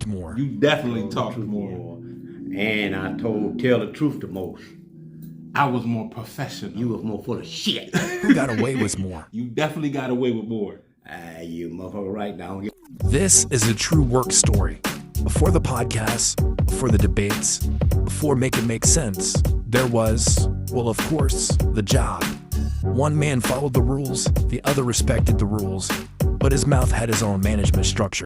talked more. You definitely talked more. And I tell the truth the most. I was more professional. You was more full of shit. Who got away with more? You definitely got away with more. You motherfucker right now. This is a true work story. Before the podcast, before the debates, before Make It Make Sense, there was, well, of course, the job. One man followed the rules, the other respected the rules, but his mouth had his own management structure.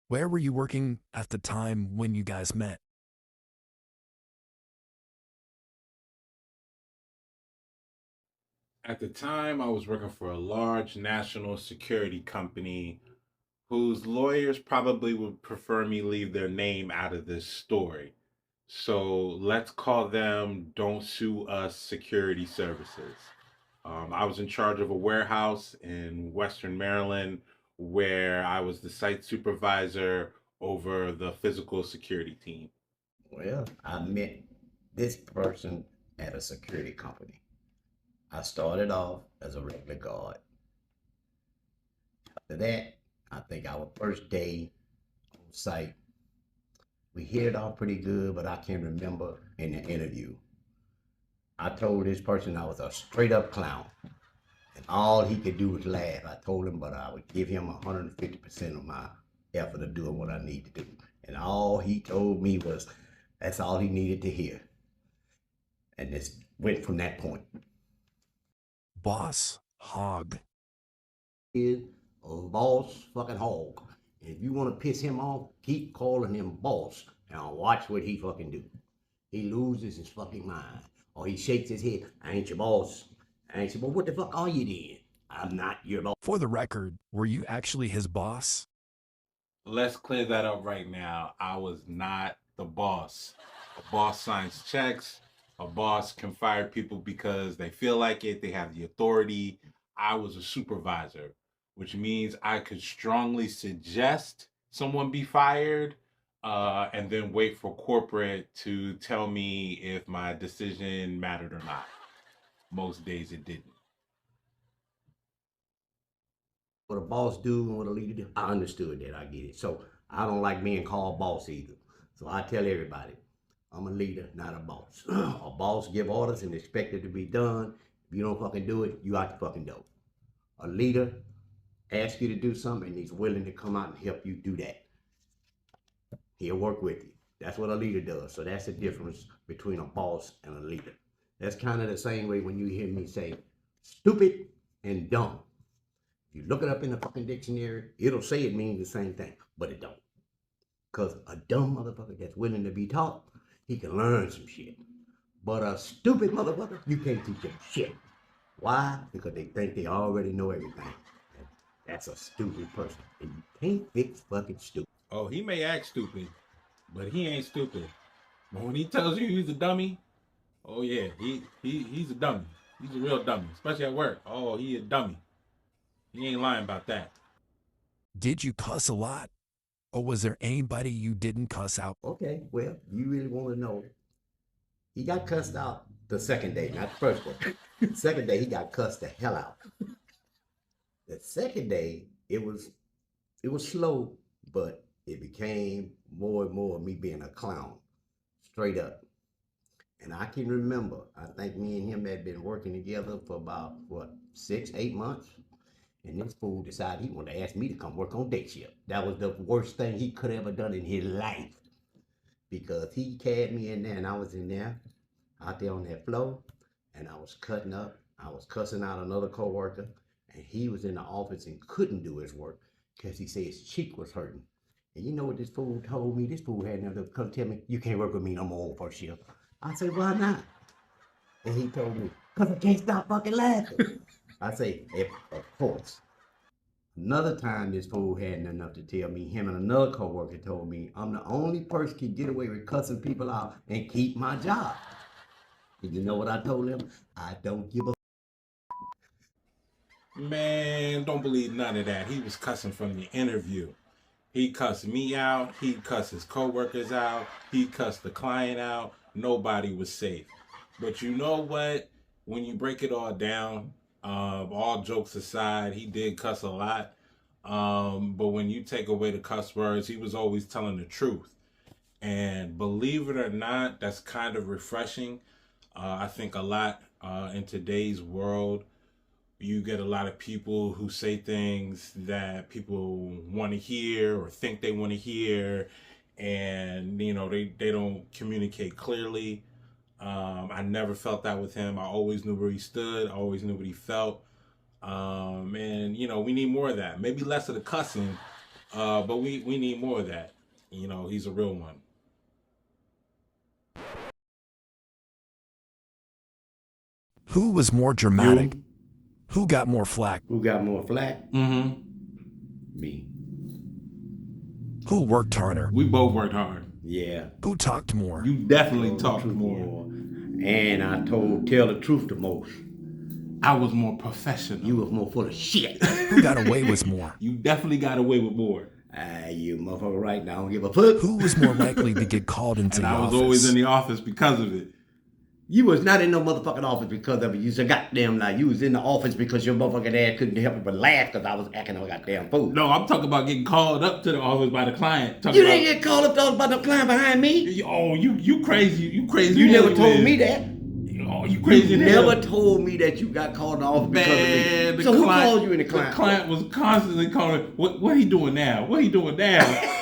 Where were you working at the time when you guys met? At the time, I was working for a large national security company whose lawyers probably would prefer me leave their name out of this story. So let's call them Don't Sue Us Security Services. I was in charge of a warehouse in Western Maryland where I was the site supervisor over the physical security team. Well, I met this person at a security company. I started off as a regular guard. After that, I think our first day on site, we hit it off pretty good, but I can't remember in the interview. I told this person I was a straight up clown, and all he could do was laugh. I told him, but I would give him 150% of my effort of doing what I need to do. And all he told me was, that's all he needed to hear. And this went from that point. Boss hog. Is a boss fucking hog. And if you want to piss him off, keep calling him boss. Now watch what he fucking do. He loses his fucking mind. Or he shakes his head. I ain't your boss. I ain't your boss. What the fuck are you then? I'm not your boss. For the record, were you actually his boss? Let's clear that up right now. I was not the boss. A boss signs checks. A boss can fire people because they feel like it. They have the authority. I was a supervisor, which means I could strongly suggest someone be fired and then wait for corporate to tell me if my decision mattered or not. Most days it didn't. What a boss do and what a leader do, I understood that. I get it. So I don't like being called boss either. So I tell everybody, I'm a leader, not a boss. A boss give orders and expect it to be done. If you don't fucking do it, you out the fucking door. A leader asks you to do something and he's willing to come out and help you do that. He'll work with you. That's what a leader does. So that's the difference between a boss and a leader. That's kind of the same way when you hear me say stupid and dumb. If you look it up in the fucking dictionary, it'll say it means the same thing, but it don't. Because a dumb motherfucker that's willing to be taught, he can learn some shit. But a stupid motherfucker, you can't teach him shit. Why? Because they think they already know everything. That's a stupid person. And you can't fix fucking stupid. Oh, he may act stupid, but he ain't stupid. But when he tells you he's a dummy, oh yeah, he's a dummy. He's a real dummy, especially at work. Oh, he a dummy. He ain't lying about that. Did you cuss a lot? Or was there anybody you didn't cuss out? Okay, well, you really want to know. He got cussed out the second day, not the first day. The second day, he got cussed the hell out. The second day, it was slow, but it became more and more me being a clown, straight up. And I can remember, I think me and him had been working together for about, 6, 8 months. And this fool decided he wanted to ask me to come work on day shift. That was the worst thing he could have ever done in his life. Because he carried me in there and I was in there, out there on that floor, and I was cutting up. I was cussing out another coworker, and he was in the office and couldn't do his work because he said his cheek was hurting. And you know what this fool told me? This fool had to come tell me, you can't work with me no more on first shift. I said, why not? And he told me, because I can't stop fucking laughing. I say, of course. Another time this fool had enough to tell me, him and another coworker told me, I'm the only person can get away with cussing people out and keep my job. And you know what I told him? I don't give a Man, don't believe none of that. He was cussing from the interview. He cussed me out. He cussed his coworkers out. He cussed the client out. Nobody was safe. But you know what? When you break it all down, all jokes aside, he did cuss a lot. But when you take away the cuss words, he was always telling the truth. And believe it or not, that's kind of refreshing. I think a lot in today's world, you get a lot of people who say things that people want to hear or think they want to hear, and they don't communicate clearly. I never felt that with him. I always knew where he stood. I always knew what he felt. And we need more of that. Maybe less of the cussing, but we need more of that. He's a real one. Who was more dramatic? You. Who got more flack? Who got more flack? Mm-hmm. Me. Who worked harder? We both worked hard. Yeah. Who talked more? You definitely Told the talked truth more. And I tell the truth the most. I was more professional. You was more full of shit. Who got away with more? You definitely got away with more. You motherfucker right now, I don't give a fuck. Who was more likely to get called into And the I was office? always in the office because of it. You was not in no motherfucking office because of it. You was a goddamn lie. You was in the office because your motherfucking ass couldn't help it but laugh because I was acting a goddamn fool. No, I'm talking about getting called up to the office by the client. You didn't get called up by no client behind me. Oh, you crazy. You crazy. You never told me that. Oh, you crazy. You never told me that you got called in the office because of me. So who called you in the client? The client was constantly calling, what he doing now? What he doing now?